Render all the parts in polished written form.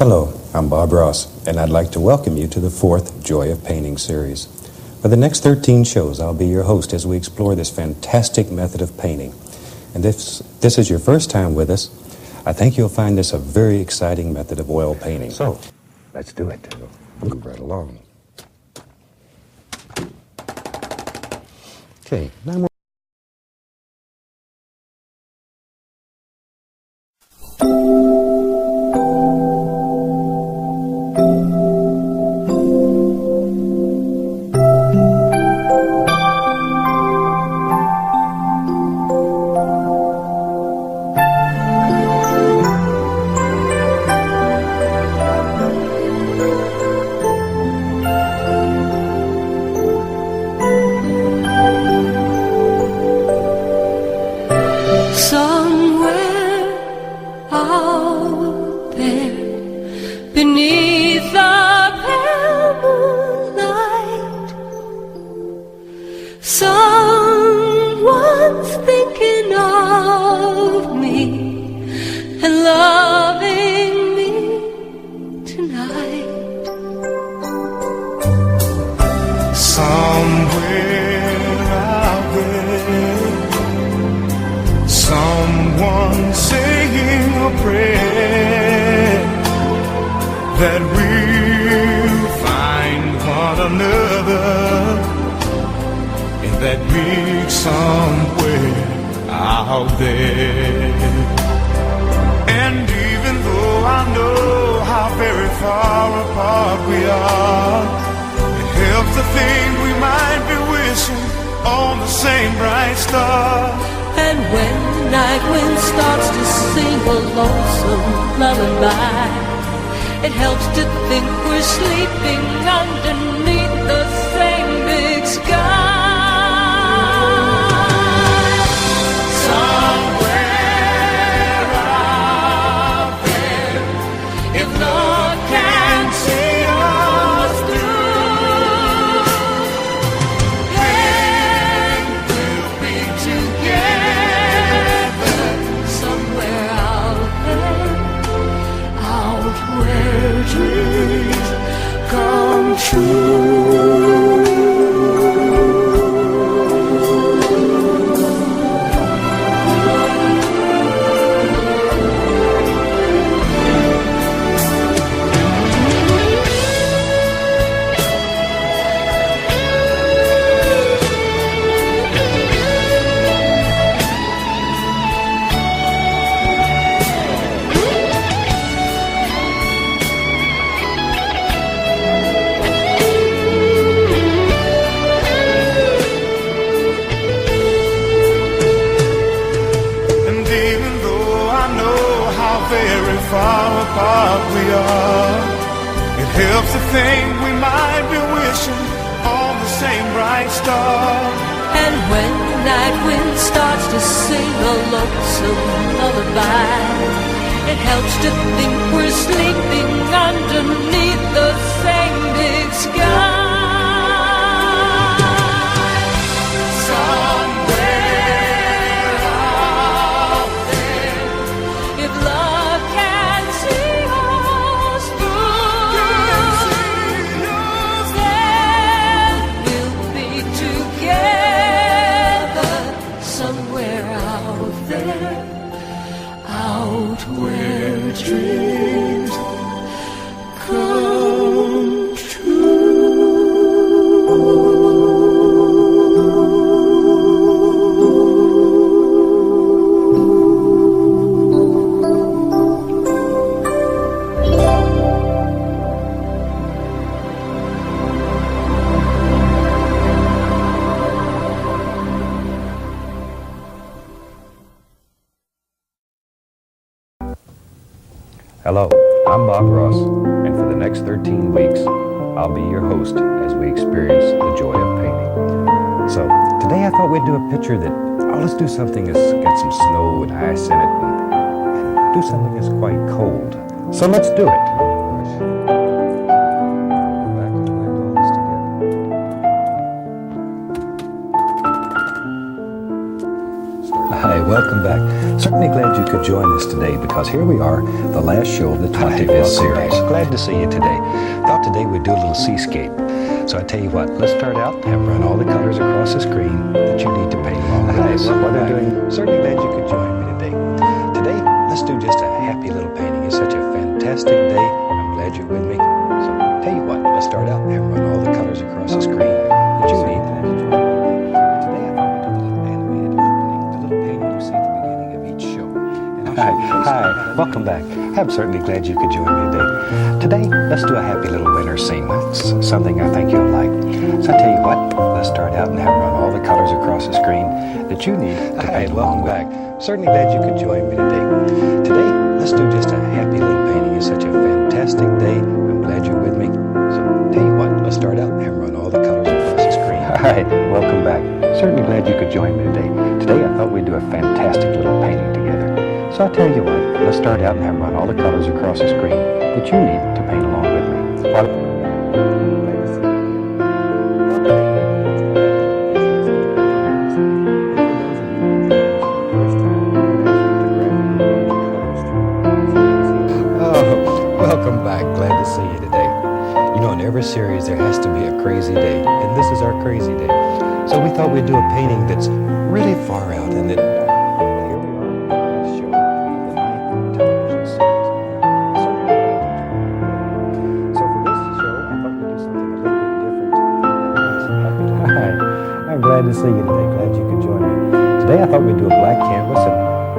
Hello, I'm Bob Ross, and I'd like to welcome you to the 4th Joy of Painting series. For the next 13 shows, I'll be your host as we explore this fantastic method of painting. And if this is your first time with us, I think you'll find this a very exciting method of oil painting. So, let's do it. Move right along. Okay, now beneath the pale moonlight, someone's thinking of me and loving me tonight. Somewhere out there, someone saying a prayer that we'll find one another in that big somewhere out there. And even though I know how very far apart we are, it helps to think we might be wishing on the same bright star. And when the night wind starts to sing a lonesome lullaby, it helps to think we're sleeping underneath the same big sky. Somewhere out there, if love can see us through, then we'll be together somewhere out there, out where dreams come true. Very far apart we are, it helps to think we might be wishing on the same bright star. And when the night wind starts to sing a lonesome lullaby, it helps to think we're sleeping underneath the same big sky. Where dreams come true. hello, I'm Bob Ross, and for the next 13 weeks, I'll be your host as we experience the joy of painting. So, today I thought we'd do a picture that, let's do something that's got some snow and ice in it, and do something that's quite cold. So let's do it. Hi, welcome back. Certainly glad you could join us today because here we are, the last show of the 25th series. Glad to see you today. Thought today we'd do a little seascape. So I tell you what, let's start out and run all the colors across the screen that you need to paint along with us. What I'm doing, certainly glad you could join me today. Today, let's do just a happy little painting. It's such a fantastic day. I'm glad you're with me. So tell you what, let's start out and run all the colors across the screen that you need. Today I thought we'd do a little animated opening, the little painting you see at the beginning of each show. Hi, welcome back. I'm certainly glad you could join me today. Today, let's do a happy little winter scene. That's something I think you'll like. So I tell you what, let's start out and run all the colors across the screen that you need to paint along with. Certainly glad you could join me today. Today, let's do just a happy little painting. It's such a fantastic day. I'm glad you're with me. So tell you what, let's start out and run all the colors across the screen. Hi, welcome back. Certainly glad you could join me today. Today, I thought we'd do a fantastic little painting together. So I'll tell you what, let's start out and run all the colors across the screen that you need to paint along with me. Oh, welcome back. Glad to see you today. You know, in every series there has to be a crazy day, and this is our crazy day. So we thought we'd do a painting that's really far out and that glad to see you today. Glad you could join me. Today I thought we'd do a black canvas,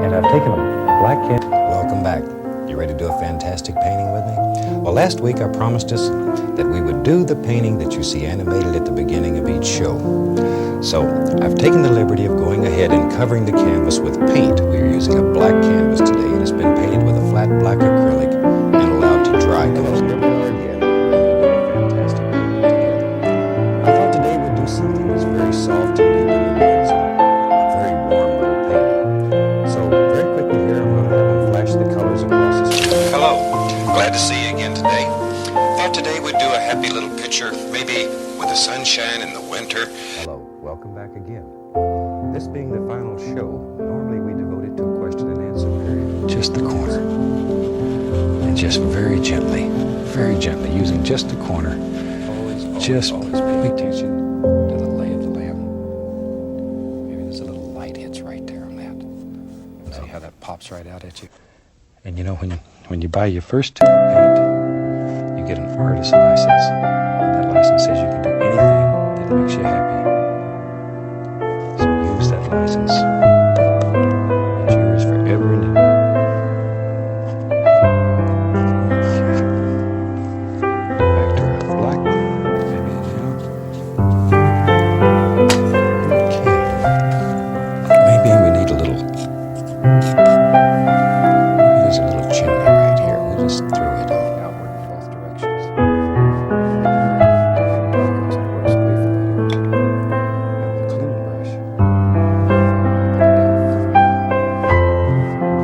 and I've taken a black canvas. Welcome back. You ready to do a fantastic painting with me? Well, last week I promised us that we would do the painting that you see animated at the beginning of each show. So I've taken the liberty of going ahead and covering the canvas with paint. We are using a black canvas today, and it's been painted with a flat black acrylic and allowed to dry. Something that's very soft and deep in the woods, a very warm little painting. So very quickly here, I'm going to have them flash the colors across the screen. Hello, glad to see you again today. Thought today we'd do a happy little picture, maybe with the sunshine in the winter. Hello, welcome back again. This being the final show, normally we devote it to a question and answer period. Just the corner. And just very gently, using just the corner. Always pay attention to the lay of the land. Maybe there's a little light hits right there on that. See how that pops right out at you? And you know, when you buy your first tube of paint, you get an artist license. And that license says you can do anything that makes you happy. So use that license. It's yours forever and ever.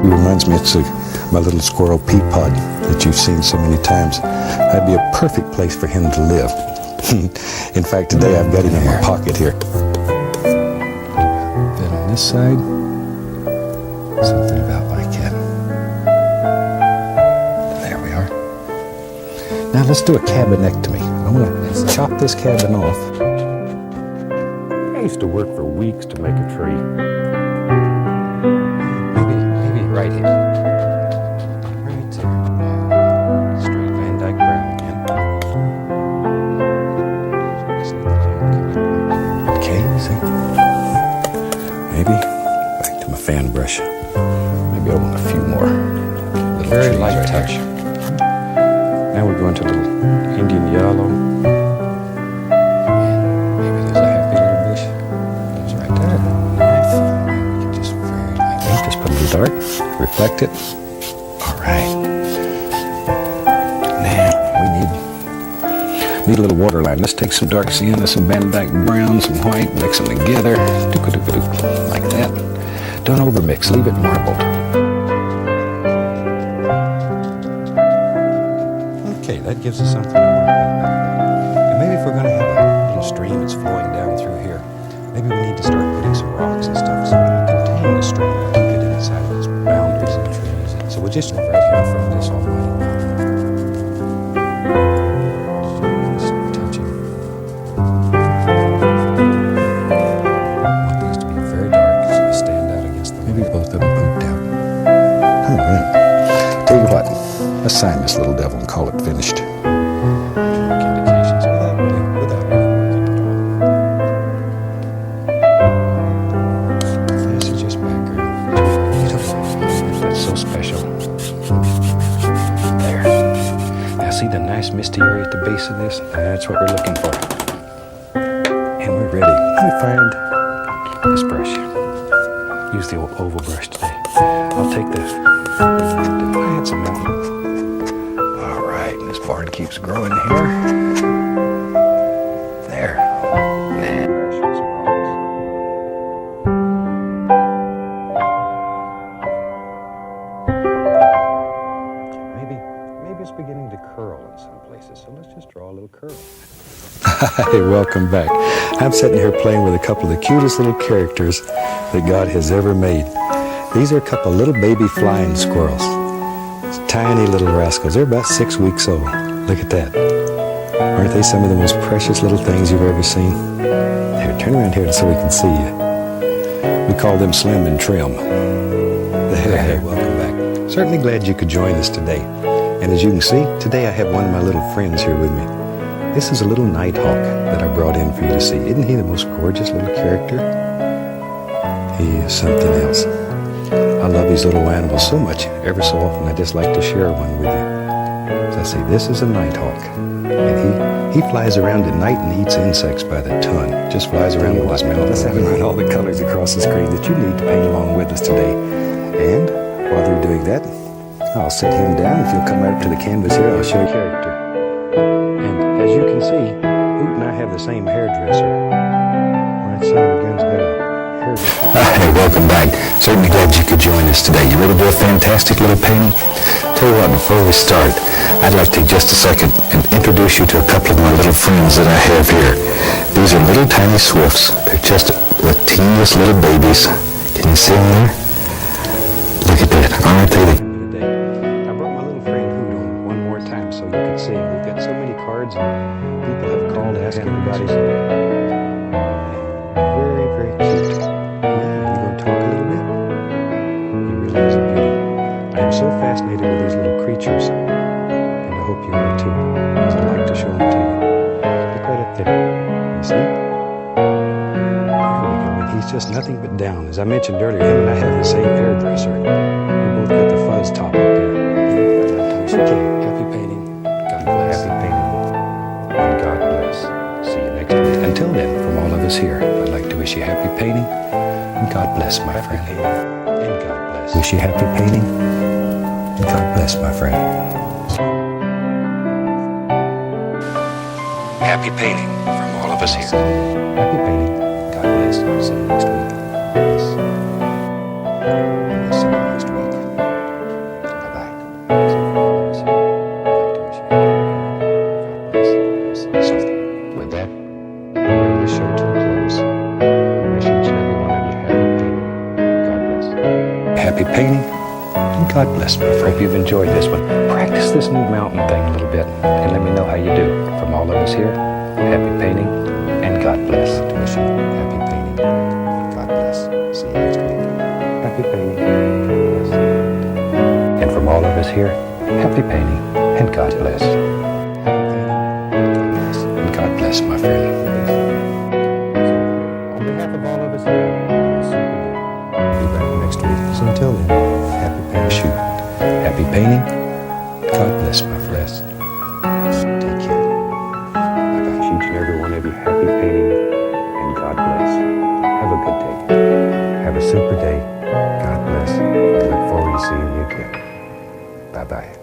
Reminds me, it's my little squirrel pea pod that you've seen so many times. That'd be a perfect place for him to live. In fact, today I've got him in my pocket here. Then on this side, something about my cat. There we are. Now let's do a cabinectomy. I'm going to chop this cabin off. I used to work for weeks to make a tree. Right here. Right there. Straight Van Dyke brown again. Okay, see? Maybe back to my fan brush. Maybe I want a few more. Very light right touch. Now we're going to a little Indian yellow. And maybe there's a happy little bush. It's right there. Nice. Just very lightly. Just put a little dark. Reflect it. All right. Now we need a little waterline. Let's take some dark sienna, some Van Dyke brown, some white, mix them together. Like that. Don't overmix. Leave it marbled. Okay, that gives us something to work with. And maybe if we're going to have a little stream that's flowing down through here, maybe we need to start putting some rocks and stuff so we can contain the stream and keep it inside of its just right here in front of this almighty mountain. Just touching. I want these to be very dark so they stand out against the light. Maybe both of them pooped out. All right. Tell you what, let's sign this little devil and call it finished. Indications without really working at all. This is just background. Beautiful. That's so special. There. Now see the nice misty area at the base of this? That's what we're looking for. And we're ready. Let me find this brush. Use the oval brush today. I'll take the handsome mountain. All right, this barn keeps growing here. There. Maybe it's beginning to curl in some places, so let's just draw a little curl. Hey, welcome back. I'm sitting here playing with a couple of the cutest little characters that God has ever made. These are a couple of little baby flying squirrels. Tiny little rascals. They're about 6 weeks old. Look at that. Aren't they some of the most precious little things you've ever seen? Here, turn around here so we can see you. We call them Slim and Trim. Hey, welcome back. Certainly glad you could join us today. And as you can see, today I have one of my little friends here with me. This is a little nighthawk that I brought in for you to see. Isn't he the most gorgeous little character? He is something else. I love these little animals so much. Every so often I just like to share one with you. As I say, this is a nighthawk. And he flies around at night and eats insects by the ton. Just flies around with his mouth. Let's have him run all the colors across the screen that you need to paint along with us today. And while they're doing that, I'll set him down. If you'll come right up to the canvas here, I'll show you character. And as you can see, Hoot and I have the same hairdresser. My son of a gun's got a hairdresser. Hey, welcome back. Certainly glad you could join us today. You ready to do a fantastic little painting? Tell you what, before we start, I'd like to take just a second and introduce you to a couple of my little friends that I have here. These are little tiny swifts. They're just the teeniest little babies. Can you see them there? Look at that. Aren't they the I brought my little friend Hoot on one more time so you can see. We've got so many cards and people have called asking about his very, very cute. You gonna talk a little bit? He really is a beauty. I am so fascinated with these little creatures, and I hope you are too, because I like to show them to you. Look right up there. You see? There we go. And he's just nothing but down. As I mentioned earlier, him and I have the same hairdresser. We both got the fuzz top up there. Happy painting. God bless. Happy painting. And God bless. See you next week. Until then, from all of us here, I'd like to wish you happy painting and God bless, my friend. And God bless. Wish you happy painting and God bless, my friend. Happy painting from all of us here. Happy painting. God bless. See you next week. Yes. We'll see you next week. Bye-bye. So, with that, bring the show to a close. I wish each and every one of you happy painting. God bless. Happy painting and God bless, my friend. Hope you've enjoyed this one. Practice this new mountain thing a little bit and let me know how you do. From all of us here, happy painting and God bless. To wish you happy painting. God bless. See you next week. Happy painting. God bless. And from all of us here, happy painting and God bless. And God bless, my friend. On behalf of all of us here, I'll be back next week. So until then, happy parachute. Happy painting. God bless, my friend. Take care. Bye-bye. Each and every one of you, happy painting and God bless. Have a good day. Have a super day. God bless. I look forward to seeing you again. Bye-bye.